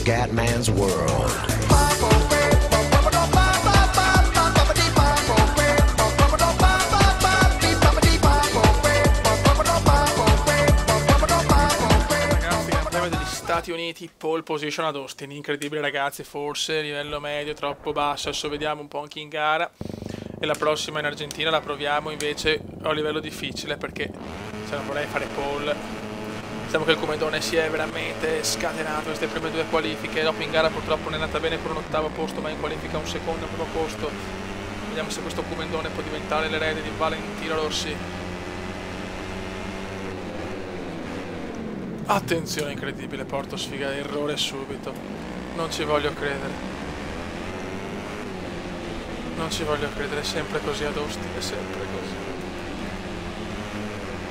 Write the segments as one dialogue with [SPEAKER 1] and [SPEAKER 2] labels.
[SPEAKER 1] Scatman's World.
[SPEAKER 2] Stati Uniti, pole position ad Austin, incredibile ragazzi, forse livello medio troppo basso, adesso vediamo un po' anche in gara e la prossima in Argentina la proviamo invece a livello difficile perché se non vorrei fare pole, diciamo che il comedone si è veramente scatenato queste prime due qualifiche, dopo in gara purtroppo non è andata bene con un ottavo posto ma in qualifica un secondo primo posto, vediamo se questo comedone può diventare l'erede di Valentino Rossi. Attenzione incredibile, porto sfiga, errore subito. Non ci voglio credere. Non ci voglio credere, è sempre così ad Austin, è sempre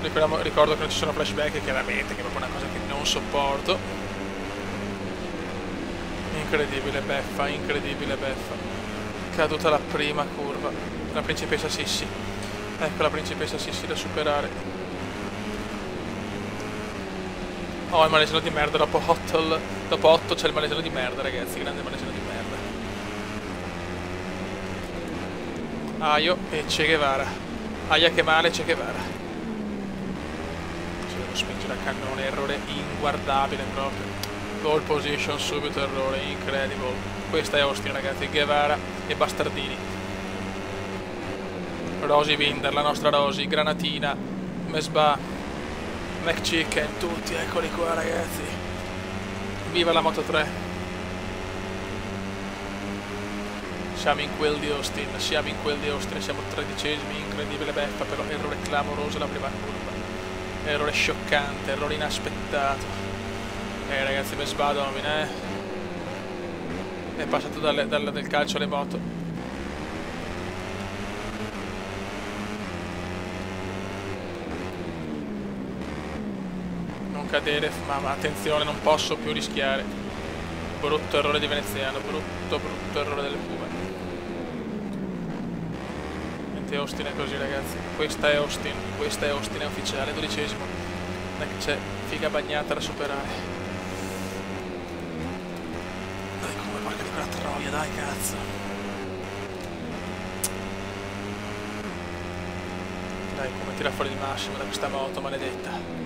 [SPEAKER 2] così. Ricordo che non ci sono flashback, chiaramente, che è proprio una cosa che non sopporto. Incredibile beffa, incredibile beffa. Caduta la prima curva. La principessa Sissi. Ecco la principessa Sissi da superare. Oh, il malesino di merda, dopo 8 c'è il malesino di merda, ragazzi, grande malesino di merda. Aio e Che Guevara. Aia che male, Che Guevara. Ci devo spingere a cannone, errore inguardabile proprio. Goal position, subito errore, incredible. Questa è Austin, ragazzi, Guevara e Bastardini. Rosy Binder, la nostra Rosy, Granatina, Mesbah, McChicken, tutti, eccoli qua ragazzi. Viva la Moto 3. Siamo in quel di Austin, siamo tredicesimi, incredibile beffa, però errore clamoroso la prima curva. Errore scioccante, errore inaspettato. Ragazzi, Mesbah domina, È passato dal calcio alle moto. Cadere, ma attenzione, non posso più rischiare. Brutto errore di veneziano, brutto errore delle Puma. Niente, Austin è così ragazzi, questa è Austin, è ufficiale, 12esimo. Non è che c'è figa bagnata da superare. Dai, come porca di quella troia, dai cazzo. Dai, come tira fuori il massimo da questa moto maledetta.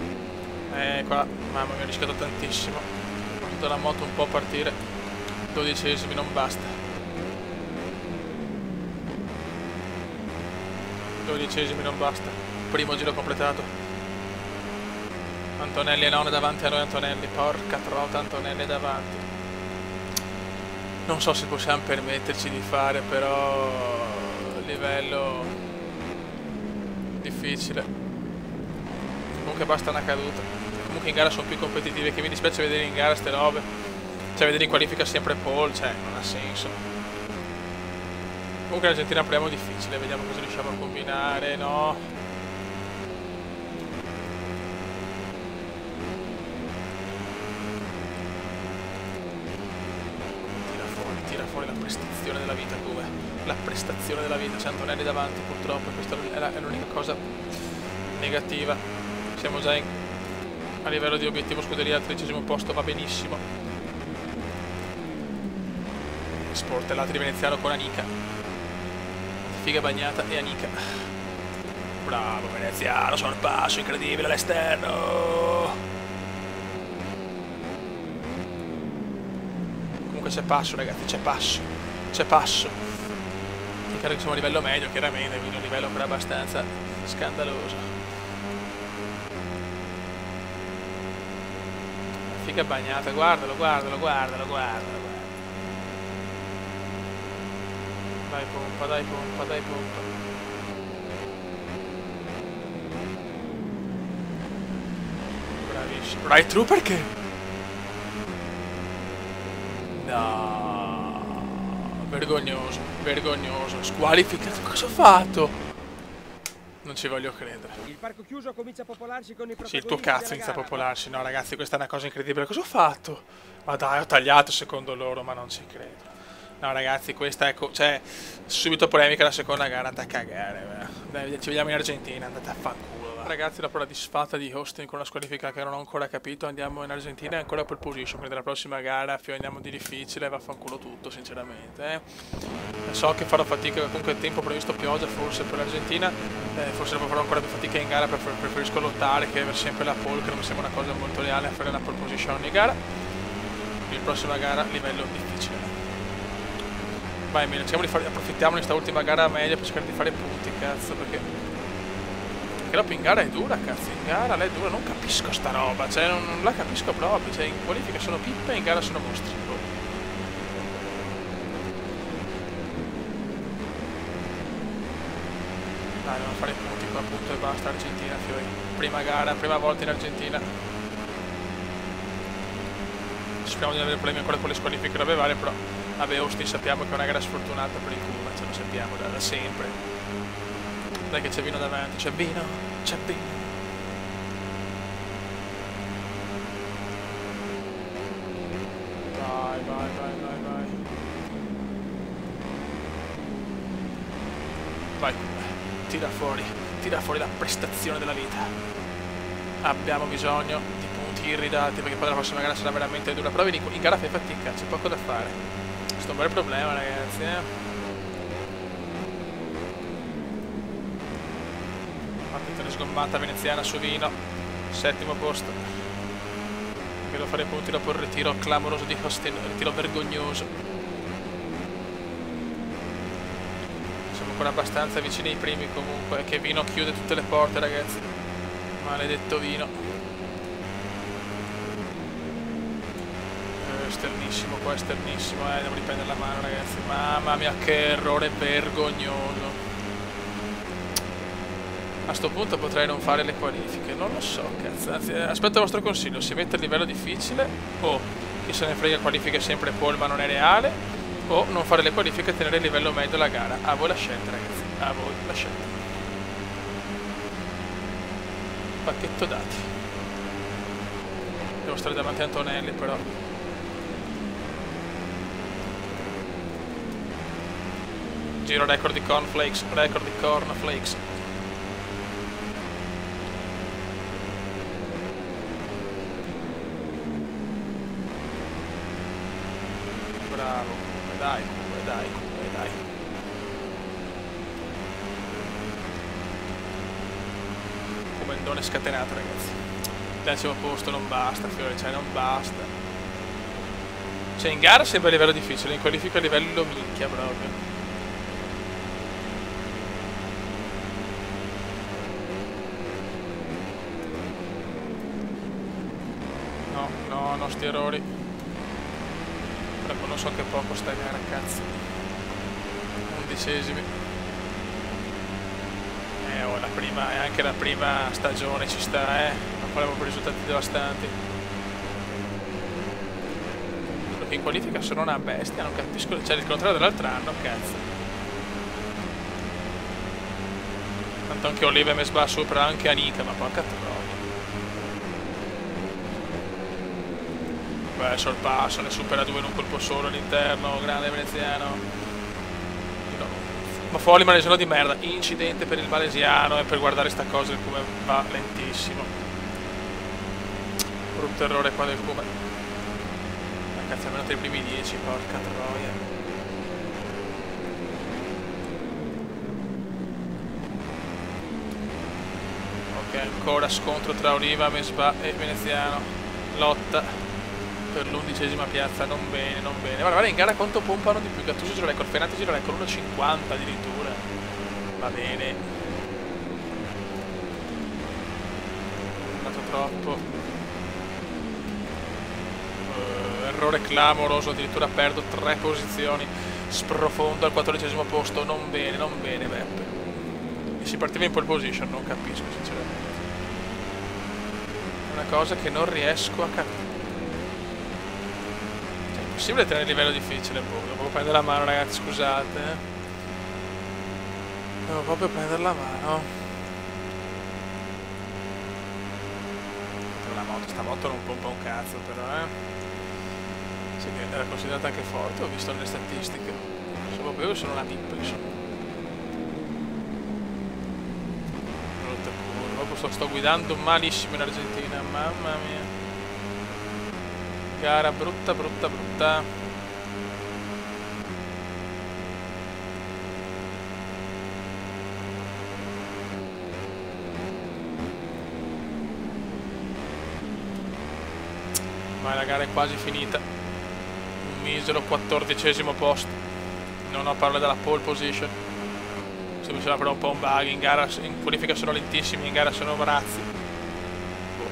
[SPEAKER 2] Qua, mamma mia, ho rischiato tantissimo. Ho fatto la moto un po' partire. 12esimi, non basta. 12esimi, non basta. Primo giro completato. Antonelli e non davanti a noi, Antonelli. Porca trota, Antonelli davanti. Non so se possiamo permetterci di fare, però livello difficile. Comunque basta una caduta. Comunque in gara sono più competitive, che mi dispiace vedere in gara ste robe. Cioè vedere in qualifica sempre pole, cioè non ha senso. Comunque l'Argentina proviamo difficile, vediamo cosa riusciamo a combinare, no? Tira fuori la prestazione della vita, come? La prestazione della vita, c'è Antonelli davanti purtroppo, questa è l'unica cosa negativa. Siamo già a livello di obiettivo scuderia al 13esimo posto, va benissimo. Sportellati di veneziano con Anica. Figa bagnata e Anica. Bravo veneziano, sorpasso incredibile all'esterno. Comunque c'è passo ragazzi, c'è passo. Mi credo che siamo a livello medio chiaramente, quindi un livello però abbastanza scandaloso. Figa bagnata, guardalo. Dai pompa. Bravissimo. Right through perché? No. Vergognoso. Squalificato. Cosa ho fatto? Non ci voglio credere.
[SPEAKER 3] Il parco chiuso comincia a popolarsi con i protagonisti.
[SPEAKER 2] Sì, il tuo cazzo inizia a popolarsi. No, ragazzi, questa è una cosa incredibile. Cosa ho fatto? Ma dai, ho tagliato secondo loro, ma non ci credo. No, ragazzi, questa è... cioè, subito polemica la seconda gara, andate a cagare. Dai, ci vediamo in Argentina, andate a fanculo, va. Ragazzi, dopo la disfatta di Austin con una squalifica che non ho ancora capito, andiamo in Argentina e ancora pole position, quindi la prossima gara andiamo di difficile e vaffanculo tutto, sinceramente. So che farò fatica, comunque il tempo previsto pioggia forse per l'Argentina, forse dopo farò ancora più fatica in gara, preferisco lottare che avere sempre la pole, che non mi sembra una cosa molto reale a fare la pole position ogni gara. Quindi la prossima gara livello difficile. Vai Emilio, approfittiamo di questa ultima gara media per cercare di fare punti, cazzo, perché dopo in gara è dura, cazzo, in gara lei è dura, non capisco sta roba, cioè non la capisco proprio, cioè in qualifica sono pippe e in gara sono mostri. Dai, devono fare i punti qua appunto e basta. Argentina, fiori. Prima gara, prima volta in Argentina. Speriamo di non avere problemi ancora con le squalifiche robe varie, però vabbè, Austin sappiamo che è una gara sfortunata per il Cuba, ce lo sappiamo da sempre. Dai che c'è vino davanti, c'è vino, c'è vino. Vai, vai, vai, vai, vai. Vai, tira fuori la prestazione della vita. Abbiamo bisogno di punti irridati perché poi la prossima gara sarà veramente dura. Però in gara fai fatica, c'è poco da fare. Questo è un bel problema, ragazzi, Sgommata veneziana su Vino, settimo posto. Devo fare punti dopo il ritiro clamoroso di Austin, ritiro vergognoso. Siamo ancora abbastanza vicini ai primi comunque, che Vino chiude tutte le porte, ragazzi. Maledetto Vino. Esternissimo qua, esternissimo, devo riprendere la mano, ragazzi. Mamma mia, che errore vergognoso. A sto punto potrei non fare le qualifiche, non lo so, cazzo. Anzi, aspetto il vostro consiglio, si mette a livello difficile o chi se ne frega, qualifiche sempre pole ma non è reale, o non fare le qualifiche e tenere il livello medio la gara. A voi la scelta, ragazzi, a voi la scelta. Pacchetto dati. Devo stare davanti a Antonelli però. Giro record di cornflakes, record di cornflakes. Bravo, dai. Comandone scatenato, ragazzi. Decimo posto non basta, fiore, cioè non basta. Cioè in gara sembra a livello difficile, in qualifica a livello minchia proprio. No, sti errori. Però non so che poco sta gara, cazzo. 11esimi. La prima, e anche la prima stagione ci sta, non faremo per risultati devastanti. Perché in qualifica sono una bestia, non capisco, cioè il contrario dell'altro anno, cazzo. Tanto anche Olive e Mesbah sopra, anche Anika, ma porca troia. Beh, sorpasso, ne supera 2 in un colpo solo all'interno, grande veneziano. Ma fuori malesiano di merda, incidente per il malesiano e per guardare sta cosa come va lentissimo. Brutto errore qua del Cuba. Ma cazzo, almeno tra i primi 10, porca troia. Ok, ancora scontro tra Oliva, Mesbah e veneziano. Lotta per l'11esima piazza, non bene. Guarda, in gara quanto pompano di più. Gattuso gira record, Fenati gira record 1.50 addirittura. Va bene. È andato troppo. Errore clamoroso, addirittura perdo 3 posizioni. Sprofondo al 14esimo posto, non bene, Beppe. E si partiva in pole position, non capisco sinceramente. È una cosa che non riesco a capire. È possibile tenere il livello difficile, devo prendere la mano, ragazzi, scusate. Devo proprio prendere la mano. La moto, sta moto non pompa un cazzo però, Sì, che era considerata anche forte, ho visto nelle statistiche. Sono una pippa, insomma. Brutta curva, posto. Sto guidando malissimo in Argentina, mamma mia. Gara brutta, brutta, brutta. Ma la gara è quasi finita. Un misero 14° posto. Non ho parole della pole position. Se mi sembra però un po' un bug. In gara, in qualifica sono lentissimi, in gara sono brazzi. Boh.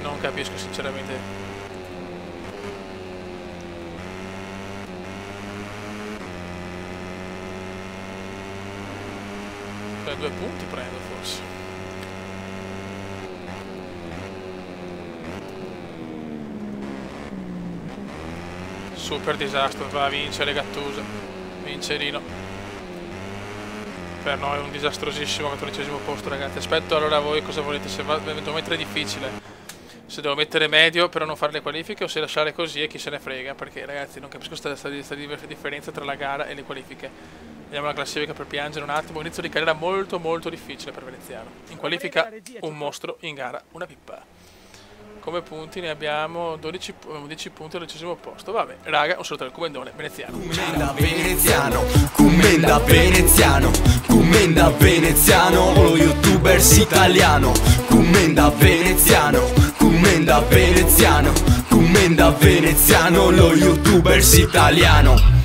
[SPEAKER 2] Non capisco sinceramente. Per 2 punti prendo forse. Super disastro, va a vincere Gattuso. Vince Rino. Per noi è un disastrosissimo 14° posto, ragazzi. Aspetto allora voi cosa volete, se devo mettere difficile, se devo mettere medio per non fare le qualifiche o se lasciare così e chi se ne frega, perché ragazzi non capisco questa differenza tra la gara e le qualifiche. Vediamo la classifica per piangere un attimo. Inizio di carriera molto molto difficile per Veneziano. In qualifica un mostro, in gara una pippa. Come punti ne abbiamo 10 punti al 12° posto. Vabbè, raga, un saluto al Commenda Veneziano.
[SPEAKER 1] Commenda Veneziano, Commenda Veneziano, Commenda Veneziano, lo youtubers italiano. Commenda Veneziano, Commenda Veneziano, Commenda Veneziano, lo youtubers italiano.